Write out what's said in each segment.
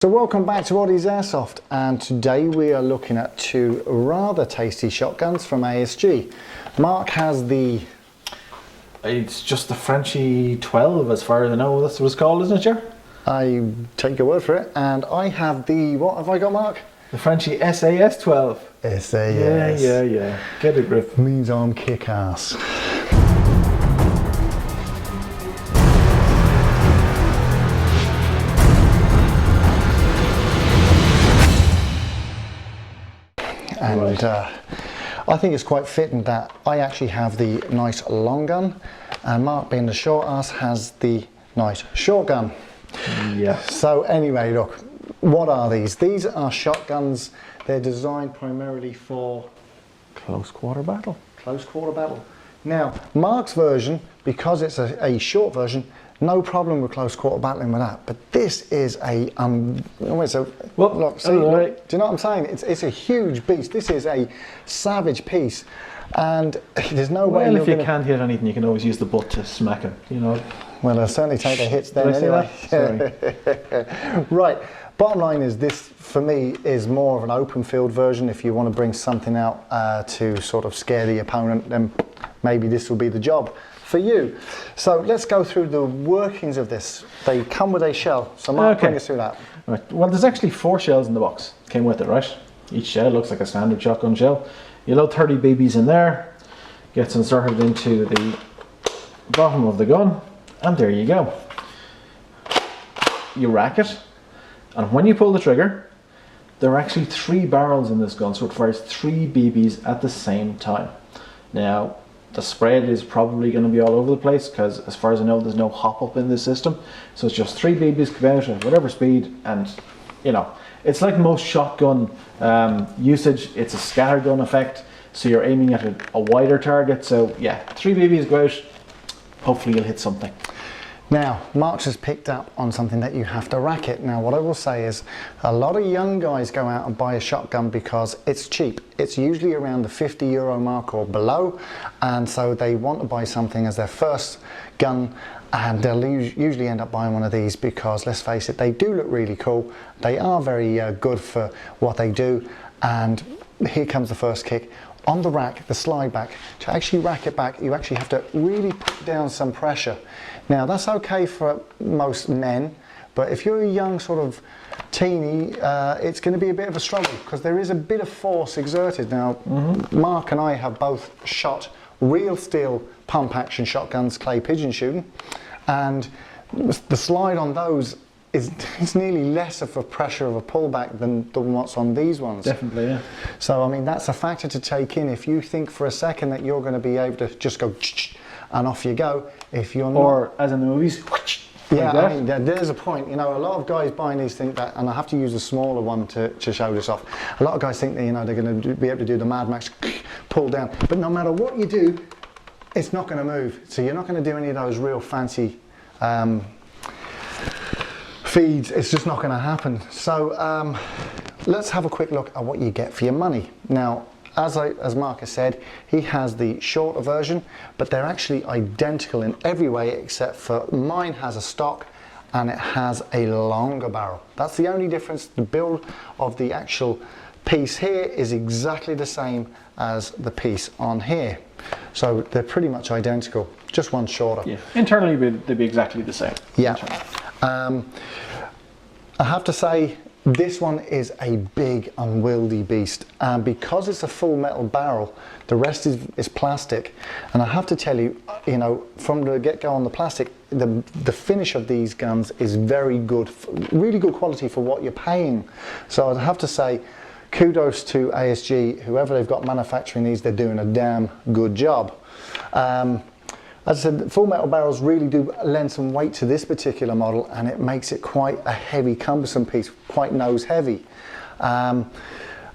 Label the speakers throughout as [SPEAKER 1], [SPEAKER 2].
[SPEAKER 1] So welcome back to Oddie's Airsoft, and today we are looking at two rather tasty shotguns from ASG. Mark has the...
[SPEAKER 2] It's just the Franchi 12 as far as I know, that's what it's called, isn't it, Jer?
[SPEAKER 1] I take your word for it, and I have the... What have I got, Mark?
[SPEAKER 2] The Franchi SAS 12.
[SPEAKER 1] SAS.
[SPEAKER 2] Yeah. Get a grip.
[SPEAKER 1] Means I'm kick-ass. And I think it's quite fitting that I actually have the nice long gun, and Mark, being the short ass, has the nice short gun.
[SPEAKER 2] Yeah.
[SPEAKER 1] So anyway, look, what are these? These are shotguns. They're designed primarily for
[SPEAKER 2] Close quarter battle.
[SPEAKER 1] close quarter battle. Now, Mark's version, because it's a short version, no problem with close quarter battling with that. But this is a
[SPEAKER 2] Well,
[SPEAKER 1] look, see,
[SPEAKER 2] right.
[SPEAKER 1] look, do you know what I'm saying? It's a huge beast. This is a savage piece, and there's no way.
[SPEAKER 2] Well, if you can't hit anything, you can always use the butt to smack him. You know.
[SPEAKER 1] Well, I'll certainly take the hits then.
[SPEAKER 2] Did I say
[SPEAKER 1] anyway.
[SPEAKER 2] that? Sorry.
[SPEAKER 1] Right. Bottom line is, this for me is more of an open field version. If you want to bring something out to sort of scare the opponent, then maybe this will be the job for you. So let's go through the workings of this. They come with a shell. So Mark, bring us through that.
[SPEAKER 2] Right. Well, there's actually 4 shells in the box. Came with it, right? Each shell looks like a standard shotgun shell. You load 30 BBs in there, gets inserted into the bottom of the gun, and there you go. You rack it, and when you pull the trigger, there are actually 3 barrels in this gun, so it fires 3 BBs at the same time. Now, the spread is probably going to be all over the place because, as far as I know, there's no hop up in this system. So it's just 3 BBs come out at whatever speed, and you know, it's like most shotgun usage. It's a scattergun effect, so you're aiming at a wider target. So yeah, 3 BBs go out. Hopefully you'll hit something.
[SPEAKER 1] Now, Mark's has picked up on something that you have to rack it. Now, what I will say is, a lot of young guys go out and buy a shotgun because it's cheap. It's usually around the €50 mark or below, and so they want to buy something as their first gun, and they'll usually end up buying one of these because, let's face it, they do look really cool. They are very good for what they do, and here comes the first kick. On the rack, the slide back, to actually rack it back, you actually have to really put down some pressure. Now, that's okay for most men, but if you're a young sort of teeny, it's going to be a bit of a struggle because there is a bit of force exerted. Now, Mark and I have both shot real steel pump action shotguns, clay pigeon shooting, and the slide on those is nearly less of a pressure of a pullback than what's on these ones.
[SPEAKER 2] Definitely, yeah.
[SPEAKER 1] So, I mean, that's a factor to take in. If you think for a second that you're going to be able to just go and off you go, if you're not...
[SPEAKER 2] Or, as in the movies,
[SPEAKER 1] yeah,
[SPEAKER 2] like
[SPEAKER 1] I mean, there's a point. You know, a lot of guys buying these think that, and I have to use a smaller one to show this off. A lot of guys think that, you know, they're going to be able to do the Mad Max pull down. But no matter what you do, it's not going to move. So you're not going to do any of those real fancy feeds. It's just not going to happen. So let's have a quick look at what you get for your money. Now, as Mark has said, he has the shorter version, but they're actually identical in every way except for mine has a stock and it has a longer barrel. That's the only difference. The build of the actual piece here is exactly the same as the piece on here. So they're pretty much identical, just one shorter.
[SPEAKER 2] yeah. Internally, they'd be exactly the same.
[SPEAKER 1] Yeah. I have to say, this one is a big unwieldy beast, and because it's a full metal barrel, the rest is plastic. And I have to tell you, you know, from the get-go on the plastic, the finish of these guns is very good, really good quality for what you're paying. So I'd have to say, kudos to ASG, whoever they've got manufacturing these, they're doing a damn good job. As I said, full metal barrels really do lend some weight to this particular model, and it makes it quite a heavy, cumbersome piece, quite nose heavy. And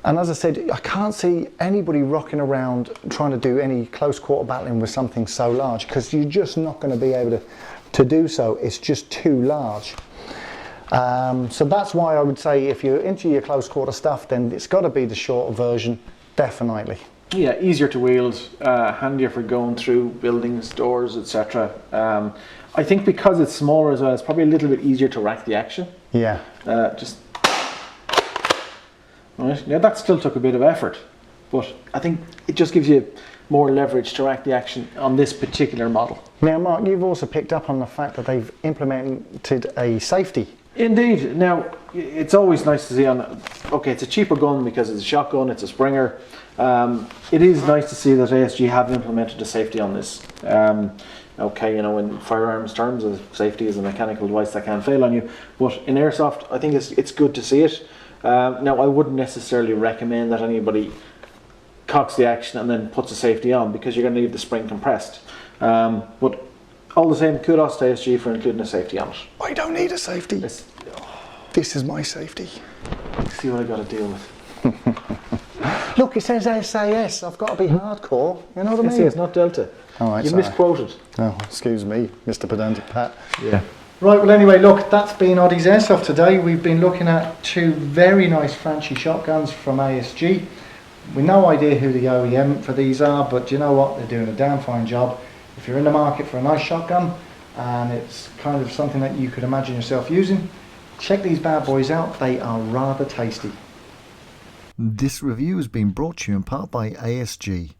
[SPEAKER 1] as I said, I can't see anybody rocking around trying to do any close quarter battling with something so large, because you're just not going to be able to do so. It's just too large. So that's why I would say, if you're into your close quarter stuff, then it's got to be the shorter version, definitely.
[SPEAKER 2] Yeah, easier to wield, handier for going through buildings, doors, etc. I think because it's smaller as well, it's probably a little bit easier to rack the action.
[SPEAKER 1] Yeah.
[SPEAKER 2] Just Right? Now that still took a bit of effort, but I think it just gives you more leverage to rack the action on this particular model.
[SPEAKER 1] Now, Mark, you've also picked up on the fact that they've implemented a safety.
[SPEAKER 2] Indeed. Now, it's always nice to see okay, it's a cheaper gun because it's a shotgun, it's a Springer. It is nice to see that ASG have implemented a safety on this. Okay, in firearms terms, safety is a mechanical device that can fail on you, but in Airsoft, I think it's good to see it. Now, I wouldn't necessarily recommend that anybody cocks the action and then puts a safety on, because you're going to leave the spring compressed. But all the same, kudos to ASG for including a safety on it.
[SPEAKER 1] I don't need a safety. This is my safety.
[SPEAKER 2] See what I got to deal with.
[SPEAKER 1] Look, it says SAS. I've got to be hardcore. You know what I mean?
[SPEAKER 2] SAS, not Delta.
[SPEAKER 1] All right,
[SPEAKER 2] you
[SPEAKER 1] sorry.
[SPEAKER 2] misquoted.
[SPEAKER 1] Oh, excuse me, Mr. Pedantic Pat.
[SPEAKER 2] Yeah.
[SPEAKER 1] Right, well anyway, look, that's been Oddie's Airsoft today. We've been looking at two very nice Franchi shotguns from ASG. We've no idea who the OEM for these are, but you know what? They're doing a damn fine job. If you're in the market for a nice shotgun, and it's kind of something that you could imagine yourself using, check these bad boys out. They are rather tasty. This review has been brought to you in part by ASG.